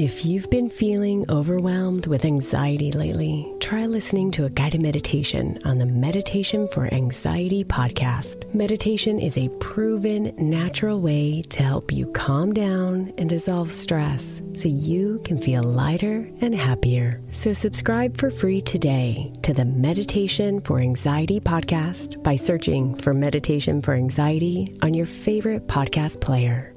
If you've been feeling overwhelmed with anxiety lately, try listening to a guided meditation on the Meditation for Anxiety podcast. Meditation is a proven, natural way to help you calm down and dissolve stress so you can feel lighter and happier. So subscribe for free today to the Meditation for Anxiety podcast by searching for Meditation for Anxiety on your favorite podcast player.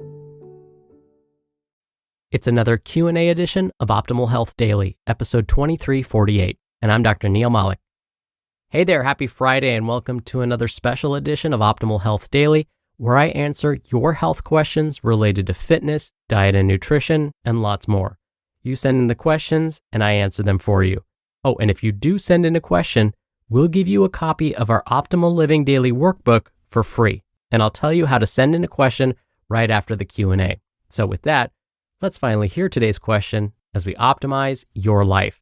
It's another Q&A edition of Optimal Health Daily, episode 2348, and I'm Dr. Neal Malik. Hey there, happy Friday, and welcome to another special edition of Optimal Health Daily, where I answer your health questions related to fitness, diet and nutrition, and lots more. You send in the questions, and I answer them for you. Oh, and if you do send in a question, we'll give you a copy of our Optimal Living Daily Workbook for free, and I'll tell you how to send in a question right after the Q&A. So with that, let's finally hear today's question as we optimize your life.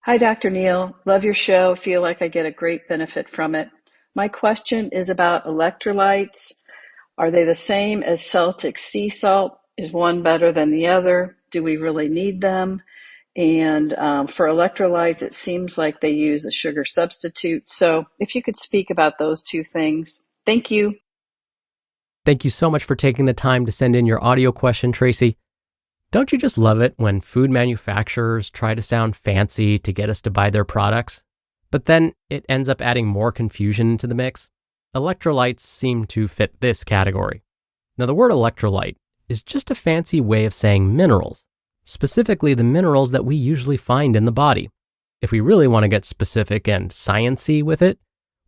Hi, Dr. Neal. Love your show. Feel like I get a great benefit from it. My question is about electrolytes. Are they the same as Celtic sea salt? Is one better than the other? Do we really need them? And for electrolytes, it seems like they use a sugar substitute. So if you could speak about those two things. Thank you. Thank you so much for taking the time to send in your audio question, Tracy. Don't you just love it when food manufacturers try to sound fancy to get us to buy their products? But then it ends up adding more confusion into the mix. Electrolytes seem to fit this category. Now, the word electrolyte is just a fancy way of saying minerals, specifically the minerals that we usually find in the body. If we really want to get specific and science-y with it,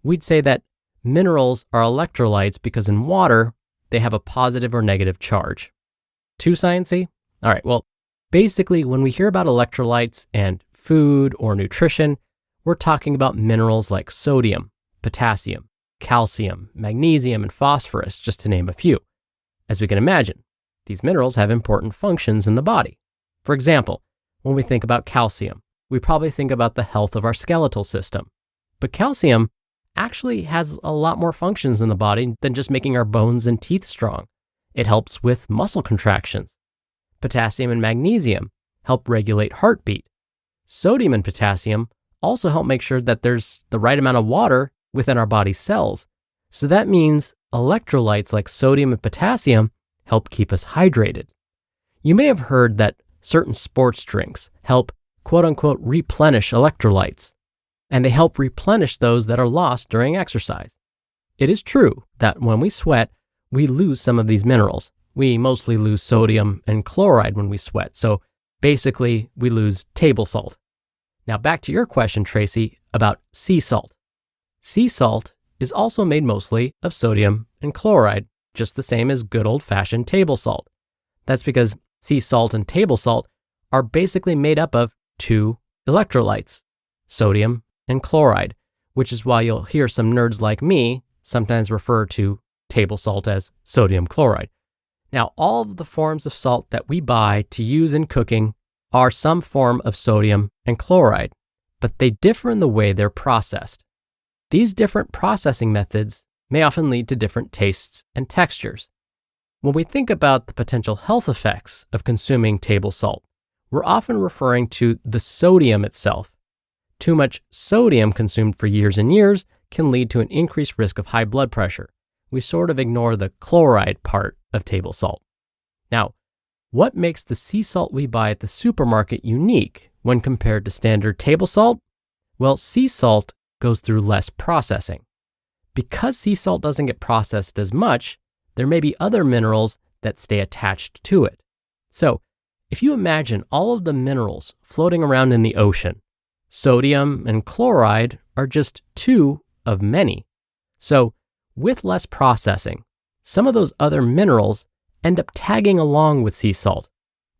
we'd say that minerals are electrolytes because in water, they have a positive or negative charge. Too science-y? All right, well, basically when we hear about electrolytes and food or nutrition, we're talking about minerals like sodium, potassium, calcium, magnesium, and phosphorus, just to name a few. As we can imagine, these minerals have important functions in the body. For example, when we think about calcium, we probably think about the health of our skeletal system. But calcium actually has a lot more functions in the body than just making our bones and teeth strong. It helps with muscle contractions. Potassium and magnesium help regulate heartbeat. Sodium and potassium also help make sure that there's the right amount of water within our body's cells. So that means electrolytes like sodium and potassium help keep us hydrated. You may have heard that certain sports drinks help quote-unquote replenish electrolytes, and they help replenish those that are lost during exercise. It is true that when we sweat, we lose some of these minerals. We mostly lose sodium and chloride when we sweat, so basically we lose table salt. Now back to your question, Tracy, about sea salt. Sea salt is also made mostly of sodium and chloride, just the same as good old-fashioned table salt. That's because sea salt and table salt are basically made up of two electrolytes, sodium and chloride, which is why you'll hear some nerds like me sometimes refer to table salt as sodium chloride. Now, all of the forms of salt that we buy to use in cooking are some form of sodium and chloride, but they differ in the way they're processed. These different processing methods may often lead to different tastes and textures. When we think about the potential health effects of consuming table salt, we're often referring to the sodium itself. Too much sodium consumed for years and years can lead to an increased risk of high blood pressure. We sort of ignore the chloride part of table salt. Now, what makes the sea salt we buy at the supermarket unique when compared to standard table salt? Well, sea salt goes through less processing. Because sea salt doesn't get processed as much, there may be other minerals that stay attached to it. So, if you imagine all of the minerals floating around in the ocean, sodium and chloride are just two of many. So, with less processing, some of those other minerals end up tagging along with sea salt.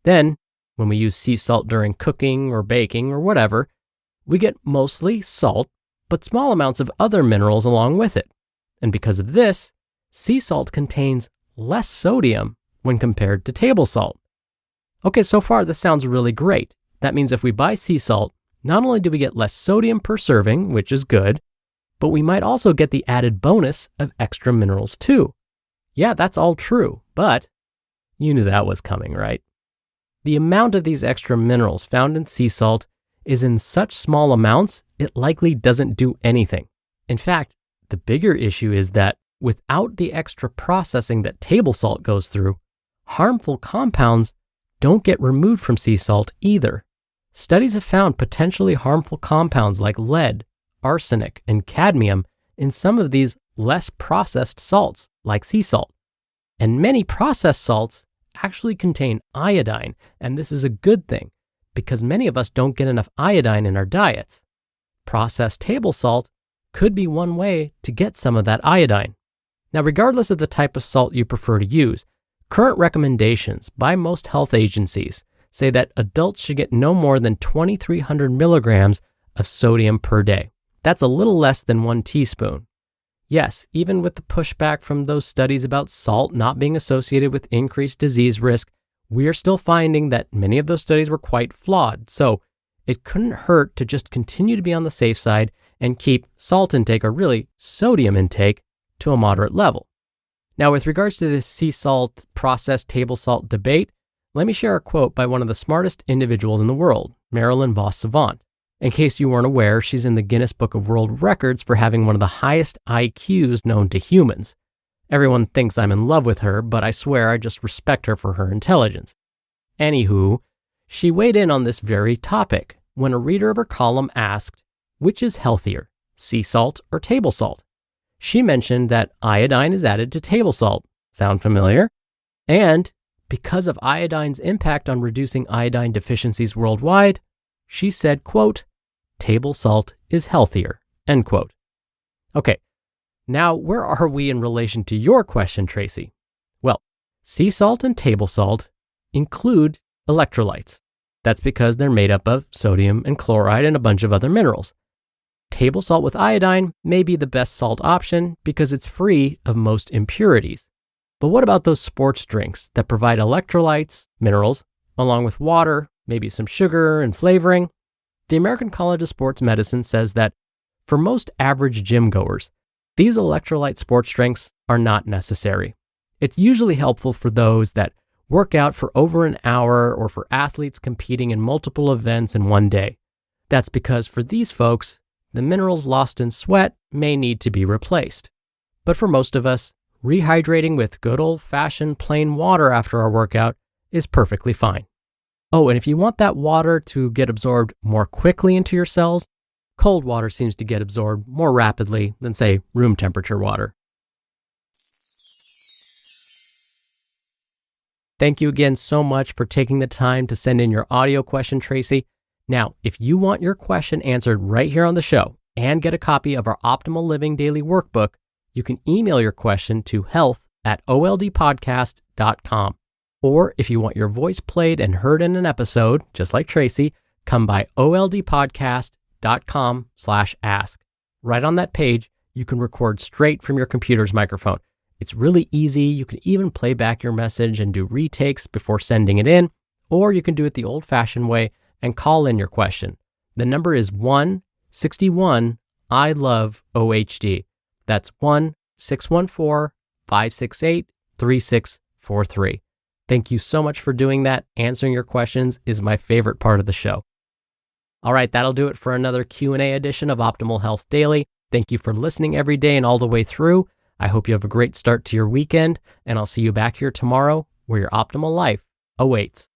Then, when we use sea salt during cooking or baking or whatever, we get mostly salt, but small amounts of other minerals along with it. And because of this, sea salt contains less sodium when compared to table salt. Okay, so far this sounds really great. That means if we buy sea salt, not only do we get less sodium per serving, which is good, but we might also get the added bonus of extra minerals too. Yeah, that's all true, but you knew that was coming, right? The amount of these extra minerals found in sea salt is in such small amounts, it likely doesn't do anything. In fact, the bigger issue is that without the extra processing that table salt goes through, harmful compounds don't get removed from sea salt either. Studies have found potentially harmful compounds like lead, arsenic, and cadmium in some of these less processed salts, like sea salt. And many processed salts actually contain iodine, and this is a good thing because many of us don't get enough iodine in our diets. Processed table salt could be one way to get some of that iodine. Now, regardless of the type of salt you prefer to use, current recommendations by most health agencies say that adults should get no more than 2,300 milligrams of sodium per day. That's a little less than 1 teaspoon. Yes, even with the pushback from those studies about salt not being associated with increased disease risk, we are still finding that many of those studies were quite flawed. So it couldn't hurt to just continue to be on the safe side and keep salt intake, or really sodium intake, to a moderate level. Now, with regards to this sea salt, processed table salt debate, let me share a quote by one of the smartest individuals in the world, Marilyn Vos-Savant. In case you weren't aware, she's in the Guinness Book of World Records for having one of the highest IQs known to humans. Everyone thinks I'm in love with her, but I swear I just respect her for her intelligence. Anywho, she weighed in on this very topic when a reader of her column asked, which is healthier, sea salt or table salt? She mentioned that iodine is added to table salt. Sound familiar? And because of iodine's impact on reducing iodine deficiencies worldwide, she said, quote, table salt is healthier, end quote. Okay, now where are we in relation to your question, Tracy? Well, sea salt and table salt include electrolytes. That's because they're made up of sodium and chloride and a bunch of other minerals. Table salt with iodine may be the best salt option because it's free of most impurities. But what about those sports drinks that provide electrolytes, minerals, along with water, maybe some sugar and flavoring? The American College of Sports Medicine says that for most average gym goers, these electrolyte sports drinks are not necessary. It's usually helpful for those that work out for over an hour or for athletes competing in multiple events in one day. That's because for these folks, the minerals lost in sweat may need to be replaced. But for most of us, rehydrating with good old-fashioned plain water after our workout is perfectly fine. Oh, and if you want that water to get absorbed more quickly into your cells, cold water seems to get absorbed more rapidly than, say, room temperature water. Thank you again so much for taking the time to send in your audio question, Tracy. Now, if you want your question answered right here on the show and get a copy of our Optimal Living Daily Workbook, you can email your question to health@oldpodcast.com. Or if you want your voice played and heard in an episode, just like Tracy, come by oldpodcast.com/ask. Right on that page, you can record straight from your computer's microphone. It's really easy. You can even play back your message and do retakes before sending it in, or you can do it the old-fashioned way and call in your question. The number is 161-I-LOVE-OHD. That's 1-614-568-3643. Thank you so much for doing that. Answering your questions is my favorite part of the show. All right, that'll do it for another Q&A edition of Optimal Health Daily. Thank you for listening every day and all the way through. I hope you have a great start to your weekend, and I'll see you back here tomorrow where your optimal life awaits.